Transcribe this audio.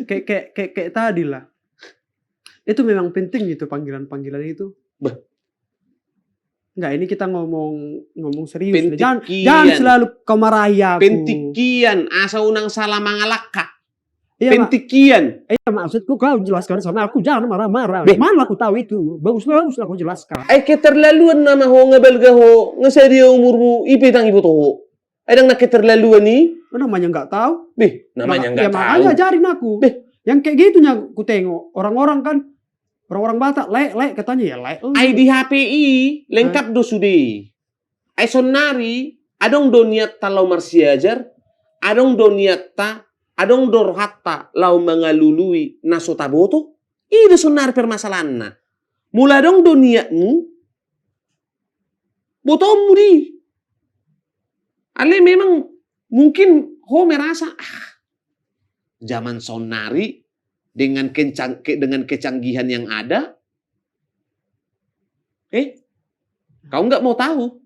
kayak tadi lah. Itu memang penting itu panggilan-panggilan itu. Bah. Enggak, ini kita ngomong serius. Pentikian. Jangan selalu kau marahi aku. Pentikian, asa unang salah mangalaka. Iya, pentikian. Maksudku kau jelaskan sama aku, jangan marah-marah. Mana aku tahu itu? Bagus aku jelaskan. Keterlaluan nama ho ngabelga ho, ngesadia umurmu ipetang ibu toho. Ada nak keterlaluan nih? Namanya nggak tahu. Namanya nggak tahu. Makanya ajarin aku. Yang kayak gitunya aku tengok. Orang-orang kan, orang-orang Batak, lek katanya ya lek. Di HPI, lengkap do sude. Ay sonari, adong do niat talau marsiajar, adong do niat ta, adong do rohatta lau mengalului nasotaboto, do sonari permasalahan na. Mula dong do niatmu, botomu di. Ale memang mungkin ho merasa, zaman sonari dengan kecanggihan yang ada, kau nggak mau tahu.